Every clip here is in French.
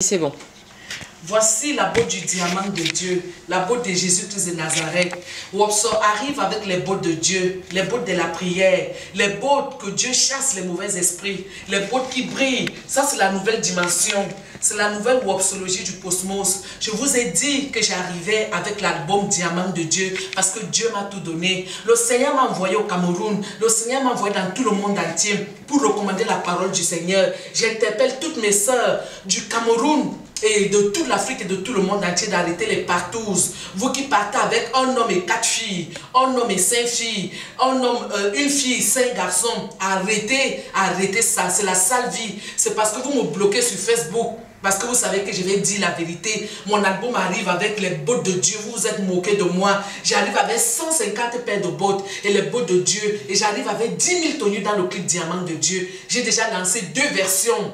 C'est bon. Voici la botte du diamant de Dieu, la botte de Jésus-Christ de Nazareth. Wopso arrive avec les bottes de Dieu, les bottes de la prière, les bottes que Dieu chasse les mauvais esprits, les bottes qui brillent. Ça, c'est la nouvelle dimension. C'est la nouvelle wopsologie du cosmos. Je vous ai dit que j'arrivais avec l'album Diamant de Dieu parce que Dieu m'a tout donné. Le Seigneur m'a envoyé au Cameroun. Le Seigneur m'a envoyé dans tout le monde entier pour recommander la parole du Seigneur. J'interpelle toutes mes sœurs du Cameroun et de toute l'Afrique et de tout le monde entier d'arrêter les partous. Vous qui partez avec un homme et 4 filles, un homme et 5 filles, un homme, une fille, 5 garçons, arrêtez ça, c'est la sale vie. C'est parce que vous me bloquez sur Facebook. Parce que vous savez que je vais dire la vérité. Mon album arrive avec les bottes de Dieu. Vous vous êtes moqué de moi. J'arrive avec 150 paires de bottes et les bottes de Dieu. Et j'arrive avec 10 000 tenues dans le clip Diamant de Dieu. J'ai déjà lancé 2 versions.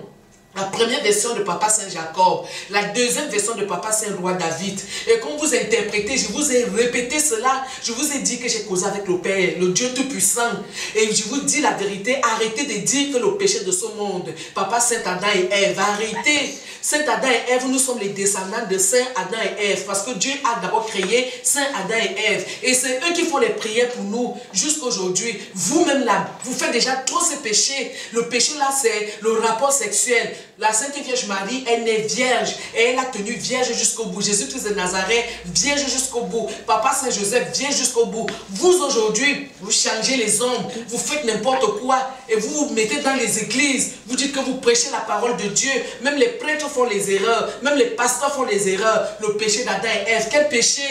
La première version de Papa Saint Jacob, la deuxième version de Papa Saint Roi David. Et quand vous interprétez, je vous ai répété cela, je vous ai dit que j'ai causé avec le Père, le Dieu Tout-Puissant. Et je vous dis la vérité, arrêtez de dire que le péché de ce monde, Papa Saint Adam et Ève, arrêtez. Saint Adam et Ève, nous sommes les descendants de Saint Adam et Ève, parce que Dieu a d'abord créé Saint Adam et Ève. Et c'est eux qui font les prières pour nous jusqu'aujourd'hui. Vous-même là, vous faites déjà trop ces péchés. Le péché là, c'est le rapport sexuel. La Sainte Vierge Marie, elle est vierge et elle a tenu vierge jusqu'au bout. Jésus-Christ de Nazareth, vierge jusqu'au bout. Papa Saint Joseph, vierge jusqu'au bout. Vous aujourd'hui, vous changez les hommes, vous faites n'importe quoi et vous vous mettez dans les églises. Vous dites que vous prêchez la parole de Dieu. Même les prêtres font les erreurs, même les pasteurs font les erreurs. Le péché d'Adam et Ève, quel péché?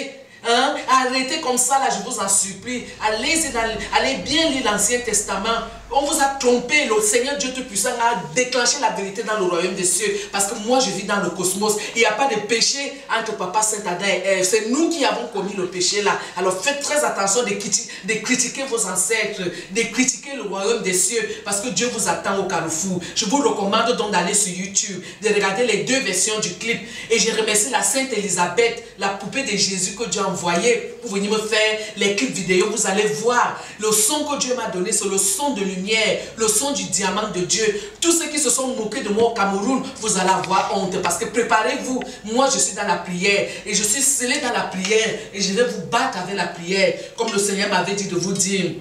Hein? Arrêtez comme ça là, je vous en supplie. Allez bien lire l'Ancien Testament. On vous a trompé. Le Seigneur Dieu Tout-Puissant a déclenché la vérité dans le royaume des cieux. Parce que moi je vis dans le cosmos. Il n'y a pas de péché entre Papa Saint Adam et Ève. C'est nous qui avons commis le péché là. Alors faites très attention de critiquer vos ancêtres, de critiquer le royaume des cieux. Parce que Dieu vous attend au carrefour. Je vous recommande donc d'aller sur YouTube, de regarder les 2 versions du clip. Et je remercie la Sainte Élisabeth, la poupée de Jésus que Dieu a envoyée pour venir me faire les clips vidéo. Vous allez voir le son que Dieu m'a donné, c'est le son de lumière, le son du diamant de Dieu. Tous ceux qui se sont moqués de moi au Cameroun, vous allez avoir honte. Parce que préparez-vous, moi je suis dans la prière et je suis scellé dans la prière et je vais vous battre avec la prière. Comme le Seigneur m'avait dit de vous dire.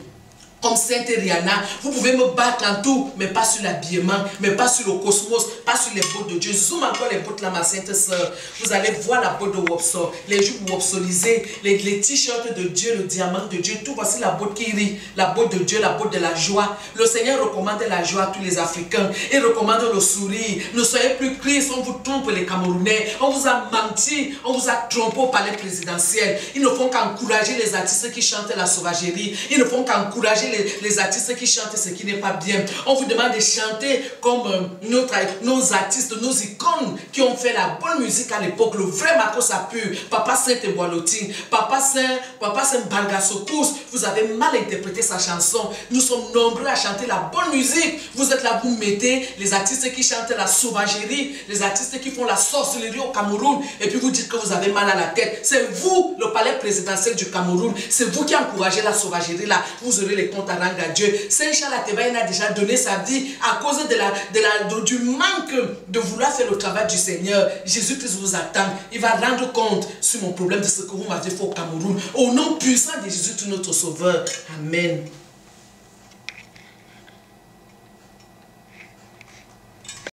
Comme Sainte Rihanna, vous pouvez me battre en tout, mais pas sur l'habillement, mais pas sur le cosmos, pas sur les bottes de Dieu. Zoom encore les bottes là, ma sainte sœur. Vous allez voir la botte de Wopso, les jupes wopsolisées, les t-shirts de Dieu, le diamant de Dieu. Tout voici la botte qui rit, la botte de Dieu, la botte de la joie. Le Seigneur recommande la joie à tous les Africains. Il recommande le sourire. Ne soyez plus tristes, on vous trompe les Camerounais. On vous a menti, on vous a trompé au palais présidentiel. Ils ne font qu'encourager les artistes qui chantent la sauvagerie. Ils ne font qu'encourager les artistes qui chantent ce qui n'est pas bien. On vous demande de chanter comme nos artistes, nos icônes qui ont fait la bonne musique à l'époque, le vrai Marco Sapur, Papa Saint Boilotin, Papa Saint Bangasokous. Vous avez mal interprété sa chanson. Nous sommes nombreux à chanter la bonne musique. Vous êtes là, vous mettez les artistes qui chantent la sauvagerie, les artistes qui font la sorcellerie au Cameroun, et puis vous dites que vous avez mal à la tête. C'est vous, le palais présidentiel du Cameroun, c'est vous qui encouragez la sauvagerie là. Vous aurez les comptes à rendre à Dieu. Saint Charles Ateba a déjà donné sa vie à cause du manque de vouloir faire le travail du Seigneur. Jésus-Christ vous attend. Il va rendre compte sur mon problème de ce que vous m'avez fait au Cameroun. Au nom puissant de Jésus, notre Sauveur. Amen.